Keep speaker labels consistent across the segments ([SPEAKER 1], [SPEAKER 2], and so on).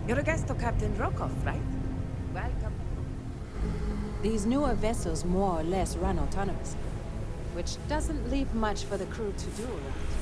[SPEAKER 1] You're a guest of Captain Rokov, right? Welcome.
[SPEAKER 2] These newer vessels more or less run autonomously, which doesn't leave much for the crew to do, right?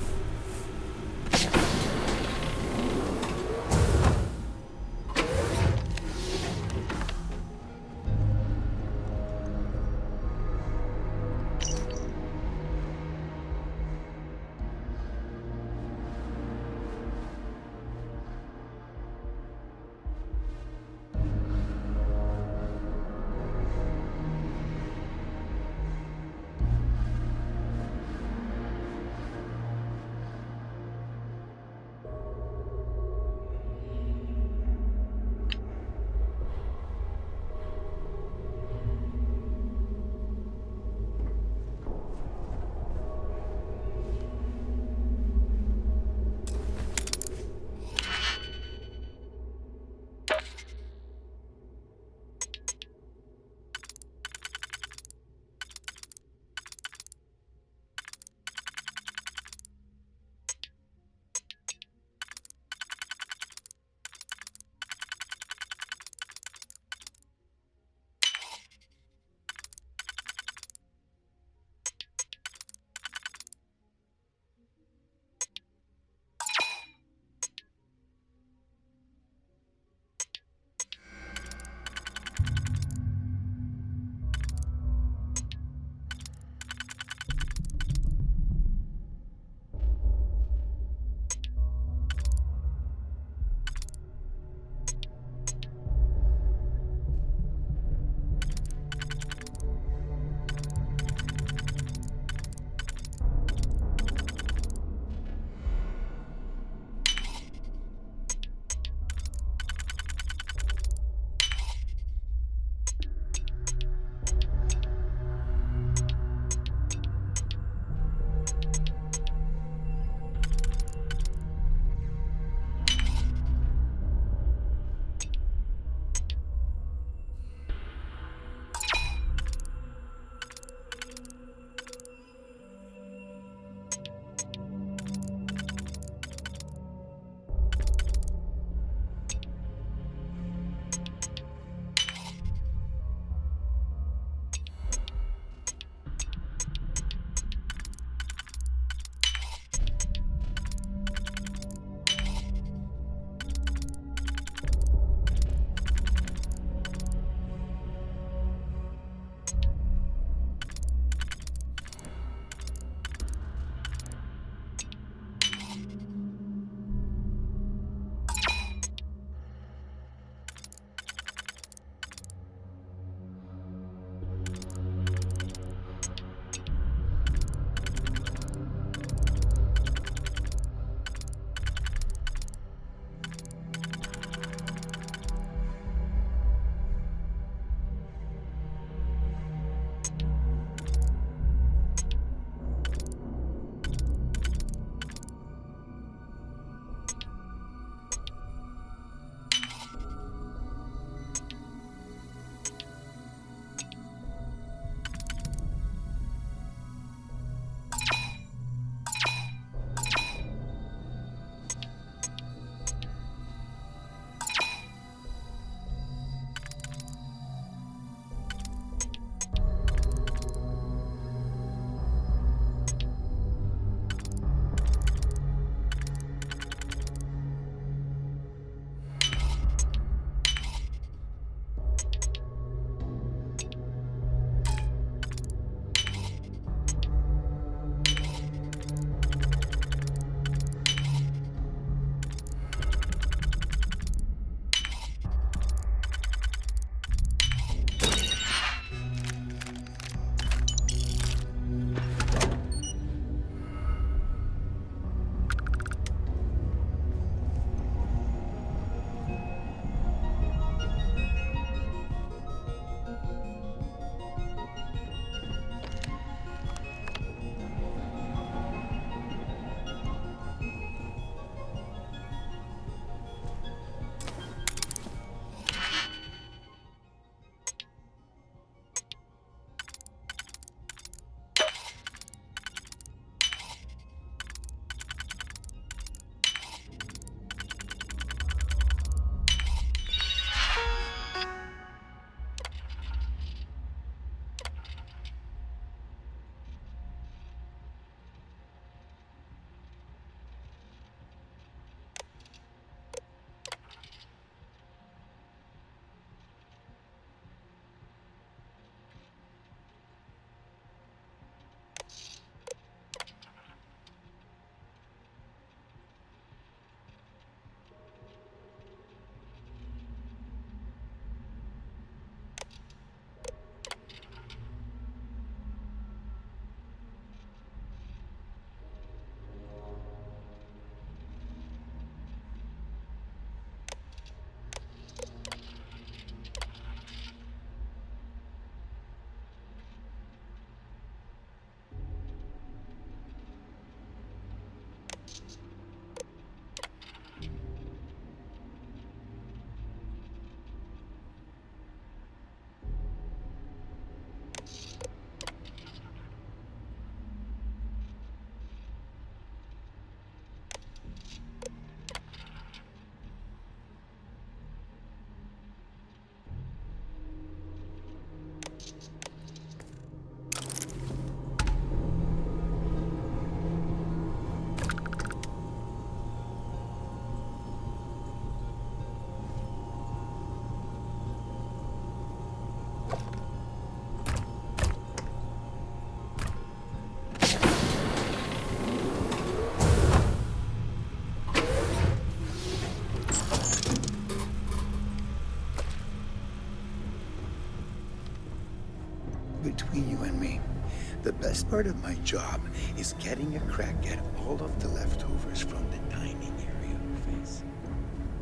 [SPEAKER 3] toughest part of my job is getting a crack at all of the leftovers from the dining area. Face.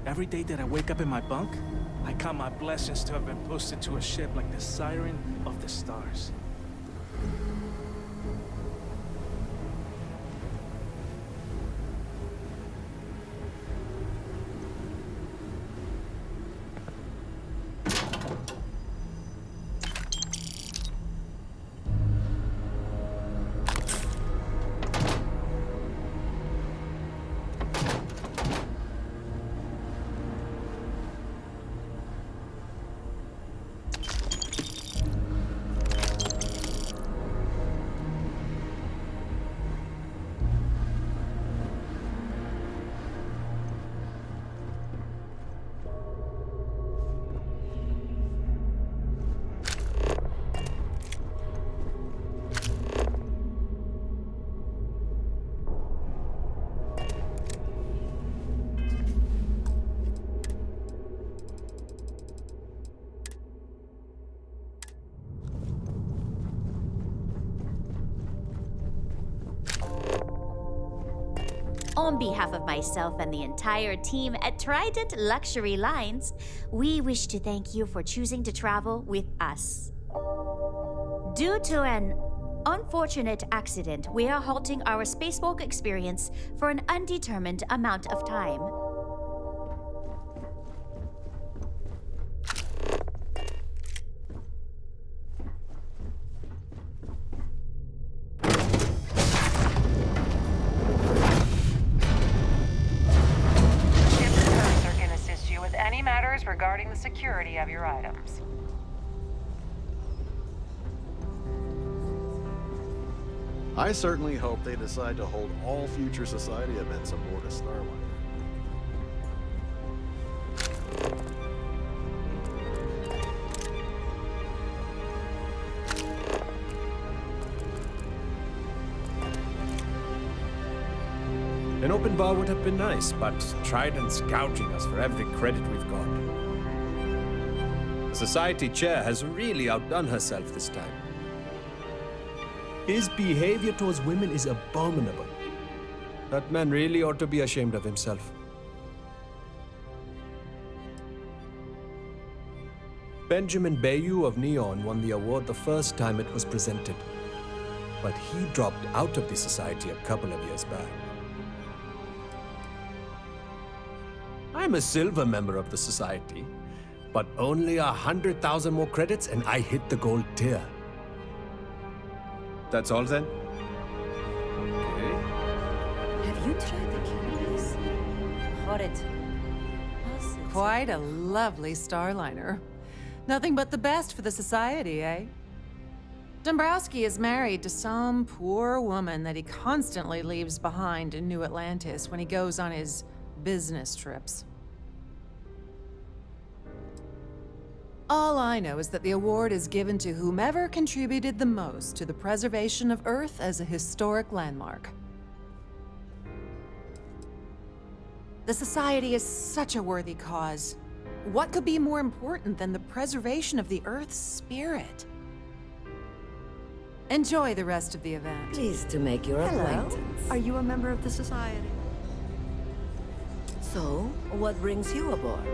[SPEAKER 4] Every day that I wake up in my bunk, I count my blessings to have been posted to a ship like the Siren of the Stars.
[SPEAKER 5] On behalf of myself and the entire team at Trident Luxury Lines, we wish to thank you for choosing to travel with us. Due to an unfortunate accident, we are halting our spacewalk experience for an undetermined amount of time.
[SPEAKER 6] Regarding the security of your items.
[SPEAKER 7] I certainly hope they decide to hold all future society events aboard a Starliner.
[SPEAKER 8] An open bar would have been nice, but Trident's gouging us for every credit we've got. The Society Chair has really outdone herself this time. His behavior towards women is abominable. That man really ought to be ashamed of himself. Benjamin Bayou of Neon won the award the first time it was presented, but he dropped out of the Society a couple of years back. I'm a silver member of the Society, but only 100,000 more credits and I hit the gold tier. That's all then? Okay.
[SPEAKER 1] Have you tried the cannabis? Horrid.
[SPEAKER 6] Quite a lovely Starliner. Nothing but the best for the Society, eh? Dombrowski is married to some poor woman that he constantly leaves behind in New Atlantis when he goes on his business trips. All I know is that the award is given to whomever contributed the most to the preservation of Earth as a historic landmark. The Society is such a worthy cause. What could be more important than the preservation of the Earth's spirit? Enjoy the rest of the event.
[SPEAKER 1] Pleased to make your acquaintance. Are you a member of the Society? So, what brings you aboard?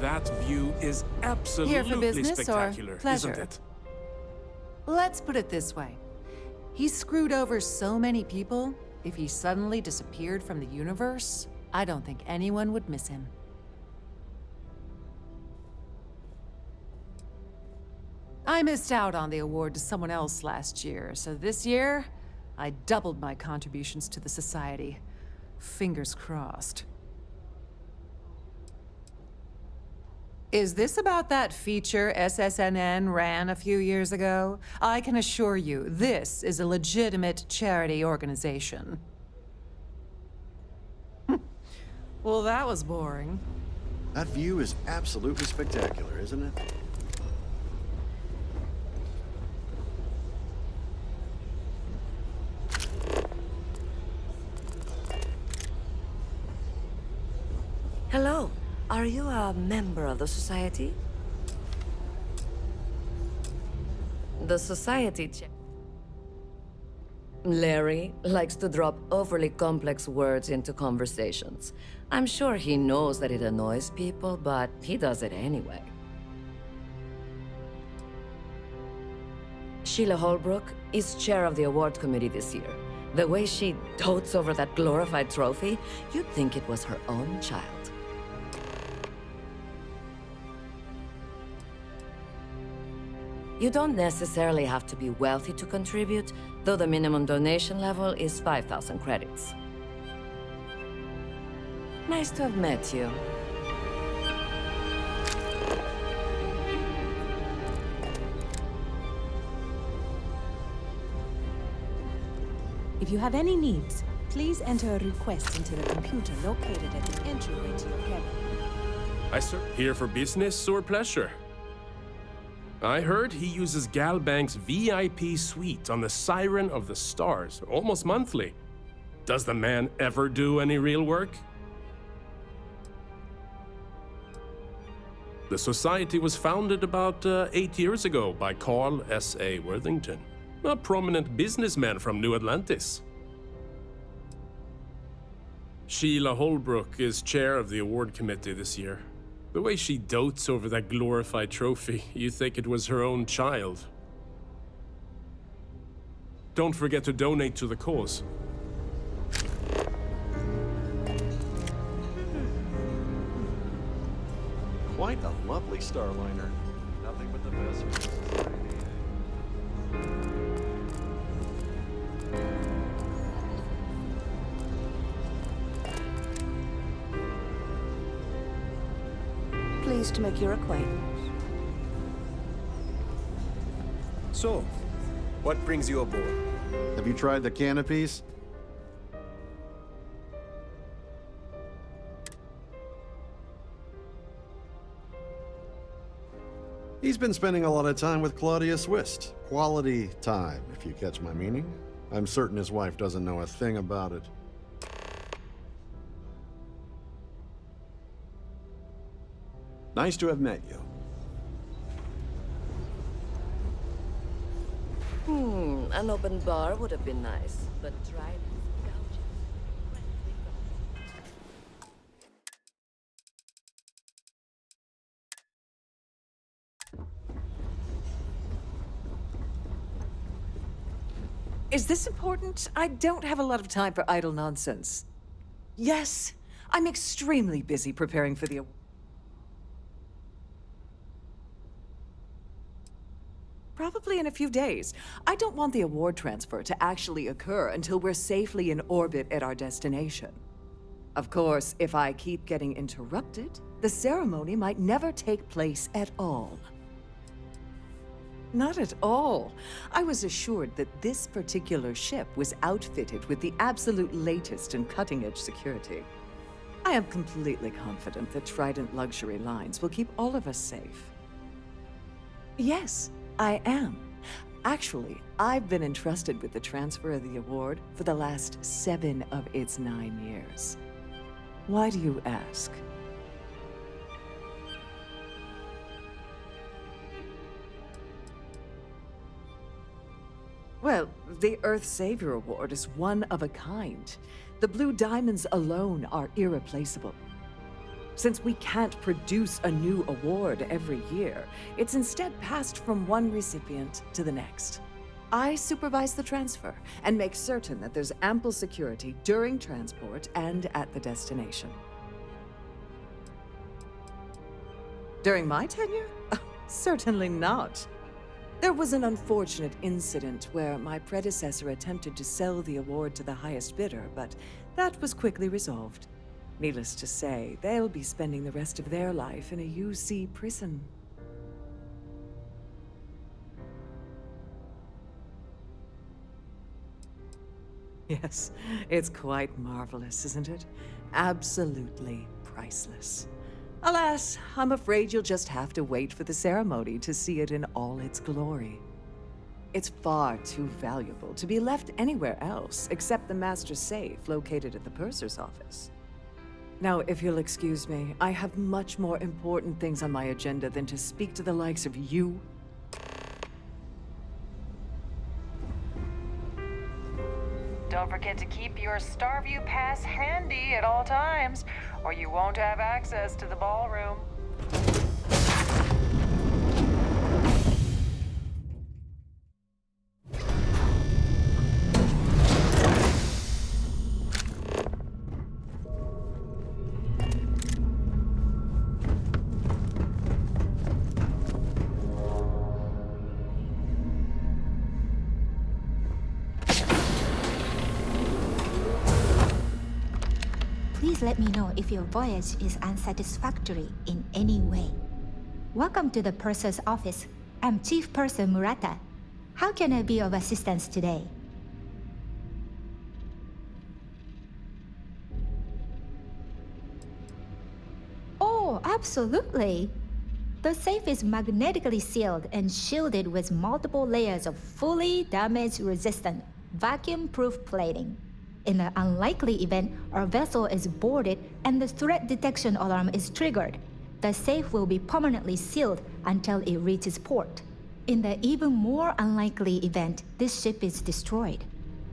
[SPEAKER 4] That view is absolutely
[SPEAKER 6] Here for business
[SPEAKER 4] spectacular,
[SPEAKER 6] or pleasure?
[SPEAKER 4] isn't it?
[SPEAKER 6] Let's put it this way. He screwed over so many people, if he suddenly disappeared from the universe, I don't think anyone would miss him. I missed out on the award to someone else last year, so this year, I doubled my contributions to the Society. Fingers crossed. Is this about that feature SSNN ran a few years ago? I can assure you, this is a legitimate charity organization. Well, that was boring.
[SPEAKER 7] That view is absolutely spectacular, isn't it?
[SPEAKER 1] Hello. Are you a member of the Society?
[SPEAKER 9] The society Larry likes to drop overly complex words into conversations. I'm sure he knows that it annoys people, but he does it anyway. Sheila Holbrook is chair of the award committee this year. The way she dotes over that glorified trophy, you'd think it was her own child. You don't necessarily have to be wealthy to contribute, though the minimum donation level is 5,000 credits. Nice to have met you.
[SPEAKER 2] If you have any needs, please enter a request into the computer located at the entryway to your cabin.
[SPEAKER 10] I sir, here for business or pleasure? I heard he uses Galbank's VIP suite on the Siren of the Stars, almost monthly. Does the man ever do any real work? The society was founded about 8 years ago by Carl S.A. Worthington, a prominent businessman from New Atlantis. Sheila Holbrook is chair of the award committee this year. The way she dotes over that glorified trophy, you'd think it was her own child. Don't forget to donate to the cause.
[SPEAKER 7] Quite a lovely Starliner. Nothing but the best for society.
[SPEAKER 1] Pleased to make your acquaintance.
[SPEAKER 8] So, what brings you aboard?
[SPEAKER 7] Have you tried the canopies? He's been spending a lot of time with Claudia Swist. Quality time, if you catch my meaning. I'm certain his wife doesn't know a thing about it. Nice to have met you.
[SPEAKER 9] An open bar would have been nice, but try it.
[SPEAKER 11] Is this important? I don't have a lot of time for idle nonsense. Yes, I'm extremely busy preparing for the award. Probably in a few days. I don't want the award transfer to actually occur until we're safely in orbit at our destination. Of course, if I keep getting interrupted, the ceremony might never take place at all. Not at all. I was assured that this particular ship was outfitted with the absolute latest in cutting-edge security. I am completely confident that Trident Luxury Lines will keep all of us safe. Yes, I am. Actually, I've been entrusted with the transfer of the award for the last 7 of its 9 years. Why do you ask? Well, the Earth Savior Award is one of a kind. The Blue Diamonds alone are irreplaceable. Since we can't produce a new award every year, it's instead passed from one recipient to the next. I supervise the transfer and make certain that there's ample security during transport and at the destination. During my tenure? Certainly not. There was an unfortunate incident where my predecessor attempted to sell the award to the highest bidder, but that was quickly resolved. Needless to say, they'll be spending the rest of their life in a UC prison. Yes, it's quite marvelous, isn't it? Absolutely priceless. Alas, I'm afraid you'll just have to wait for the ceremony to see it in all its glory. It's far too valuable to be left anywhere else except the master safe located at the purser's office. Now, if you'll excuse me, I have much more important things on my agenda than to speak to the likes of you.
[SPEAKER 6] Don't forget to keep your Starview pass handy at all times, or you won't have access to the ballroom.
[SPEAKER 12] Please let me know if your voyage is unsatisfactory in any way. Welcome to the Purser's office. I'm Chief Purser Murata. How can I be of assistance today? Oh, absolutely. The safe is magnetically sealed and shielded with multiple layers of fully damage-resistant, vacuum-proof plating. In an unlikely event, our vessel is boarded and the threat detection alarm is triggered. The safe will be permanently sealed until it reaches port. In the even more unlikely event this ship is destroyed,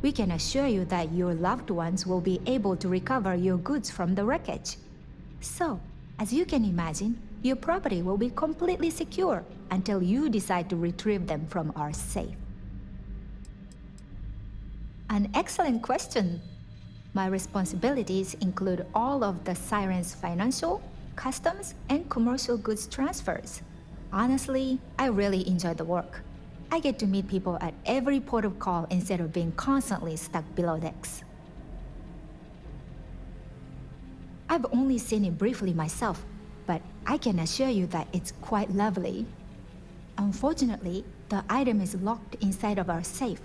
[SPEAKER 12] we can assure you that your loved ones will be able to recover your goods from the wreckage. So, as you can imagine, your property will be completely secure until you decide to retrieve them from our safe. An excellent question. My responsibilities include all of the Siren's financial, customs, and commercial goods transfers. Honestly, I really enjoy the work. I get to meet people at every port of call instead of being constantly stuck below decks. I've only seen it briefly myself, but I can assure you that it's quite lovely. Unfortunately, the item is locked inside of our safe,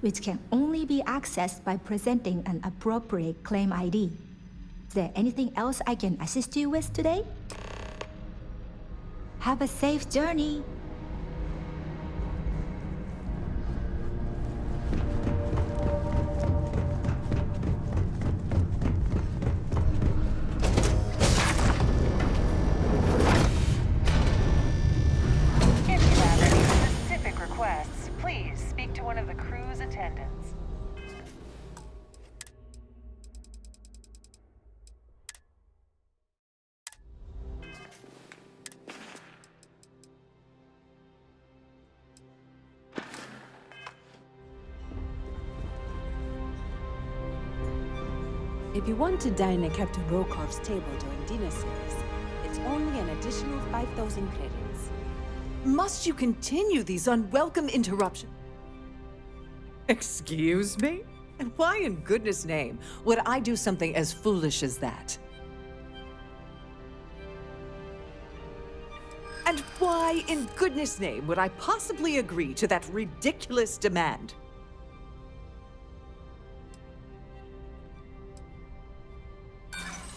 [SPEAKER 12] which can only be accessed by presenting an appropriate claim ID. Is there anything else I can assist you with today? Have a safe journey!
[SPEAKER 6] If you have any specific requests, please speak to one of the crew's attendants.
[SPEAKER 2] If you want to dine at Captain Rokov's table during dinner service, it's only an additional 5,000 credits.
[SPEAKER 11] Must you continue these unwelcome interruptions? Excuse me? And why in goodness name would I do something as foolish as that? And why in goodness name would I possibly agree to that ridiculous demand?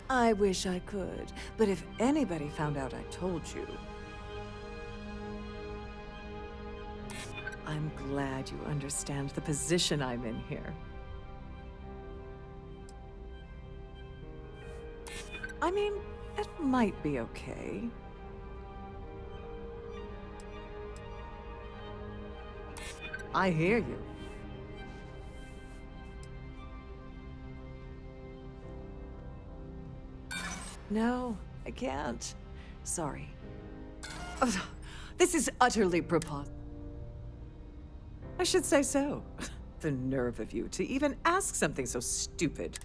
[SPEAKER 11] I wish I could, but if anybody found out I told you... I'm glad you understand the position I'm in here. I mean, it might be okay. I hear you. No, I can't. Sorry. Ugh, this is utterly preposterous. I should say so. The nerve of you to even ask something so stupid.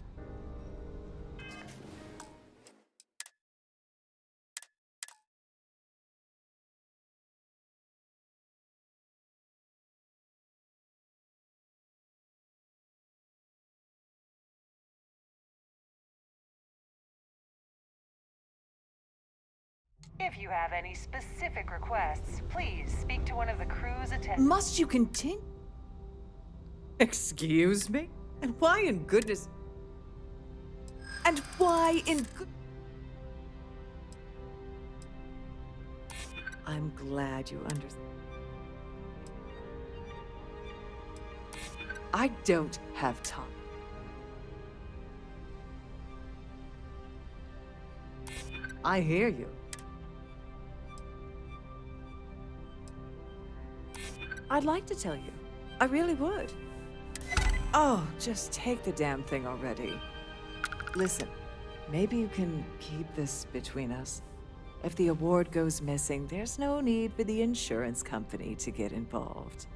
[SPEAKER 6] If you have any specific requests, please speak to one of the crew's attendants.
[SPEAKER 11] Must you continue? Excuse me? And why in goodness... And why in good... I'm glad you understand. I don't have time. I hear you. I'd like to tell you. I really would. Oh, just take the damn thing already. Listen, maybe you can keep this between us. If the award goes missing, there's no need for the insurance company to get involved.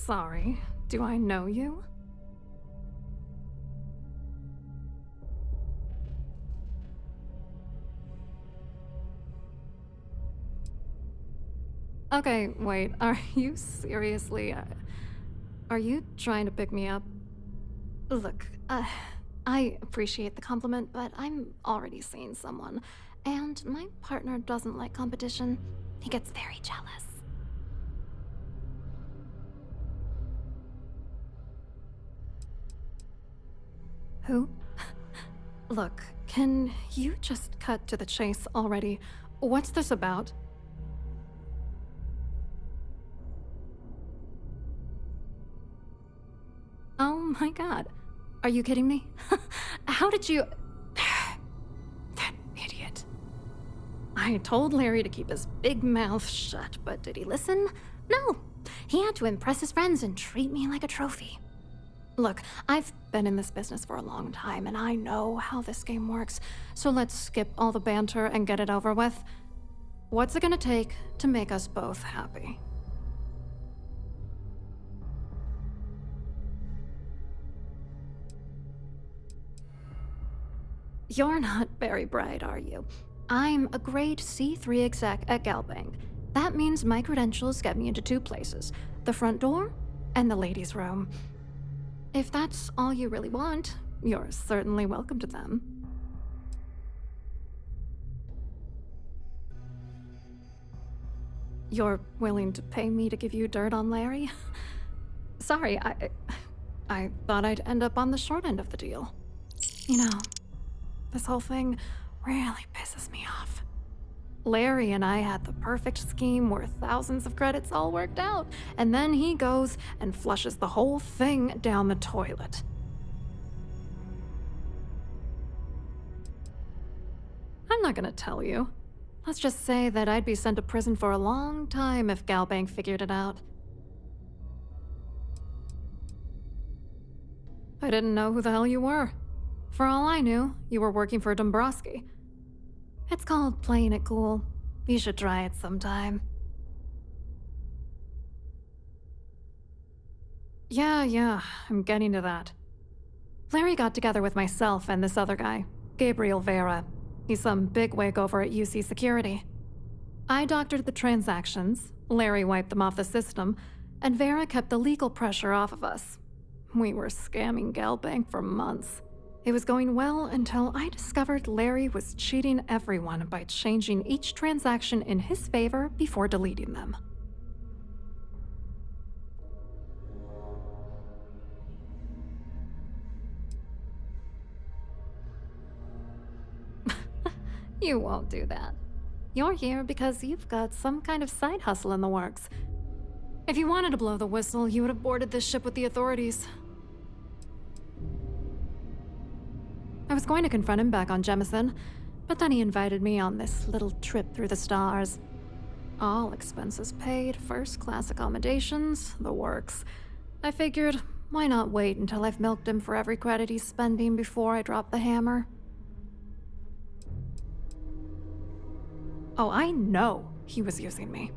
[SPEAKER 13] Sorry, do I know you? Okay, wait, are you seriously, are you trying to pick me up? Look, I appreciate the compliment, but I'm already seeing someone, and my partner doesn't like competition. He gets very jealous. Who? Look, can you just cut to the chase already? What's this about? Oh my god. Are you kidding me? How did you... That idiot. I told Larry to keep his big mouth shut, but did he listen? No. He had to impress his friends and treat me like a trophy. Look, I've been in this business for a long time, and I know how this game works, so let's skip all the banter and get it over with. What's it gonna take to make us both happy? You're not very bright, are you? I'm a grade C3 exec at Galbank. That means my credentials get me into two places, the front door and the ladies' room. If that's all you really want, you're certainly welcome to them. You're willing to pay me to give you dirt on Larry? Sorry, I thought I'd end up on the short end of the deal. You know, this whole thing really pisses me off. Larry and I had the perfect scheme where thousands of credits all worked out, and then he goes and flushes the whole thing down the toilet. I'm not gonna tell you. Let's just say that I'd be sent to prison for a long time if Galbank figured it out. I didn't know who the hell you were. For all I knew, you were working for Dombrowski. It's called playing it cool. You should try it sometime. Yeah, I'm getting to that. Larry got together with myself and this other guy, Gabriel Vera. He's some bigwig over at UC Security. I doctored the transactions, Larry wiped them off the system, and Vera kept the legal pressure off of us. We were scamming Galbank for months. It was going well until I discovered Larry was cheating everyone by changing each transaction in his favor before deleting them. You won't do that. You're here because you've got some kind of side hustle in the works. If you wanted to blow the whistle, you would have boarded this ship with the authorities. I was going to confront him back on Jemison, but then he invited me on this little trip through the stars. All expenses paid, first-class accommodations, the works. I figured, why not wait until I've milked him for every credit he's spending before I drop the hammer? Oh, I know he was using me.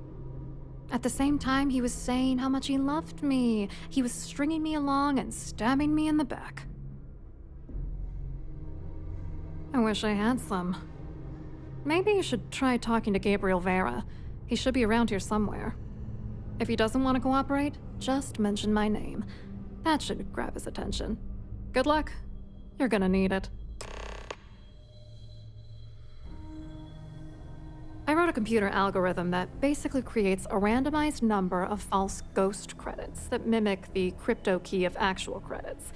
[SPEAKER 13] At the same time, he was saying how much he loved me. He was stringing me along and stabbing me in the back. I wish I had some. Maybe you should try talking to Gabriel Vera. He should be around here somewhere. If he doesn't want to cooperate, just mention my name. That should grab his attention. Good luck. You're gonna need it. I wrote a computer algorithm that basically creates a randomized number of false ghost credits that mimic the crypto key of actual credits.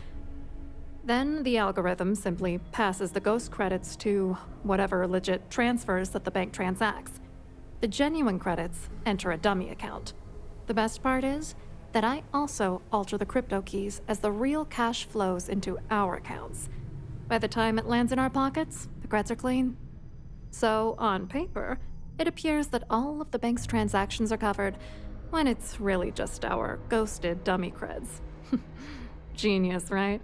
[SPEAKER 13] Then the algorithm simply passes the ghost credits to whatever legit transfers that the bank transacts. The genuine credits enter a dummy account. The best part is that I also alter the crypto keys as the real cash flows into our accounts. By the time it lands in our pockets, the creds are clean. So, on paper, it appears that all of the bank's transactions are covered, when it's really just our ghosted dummy creds. Genius, right?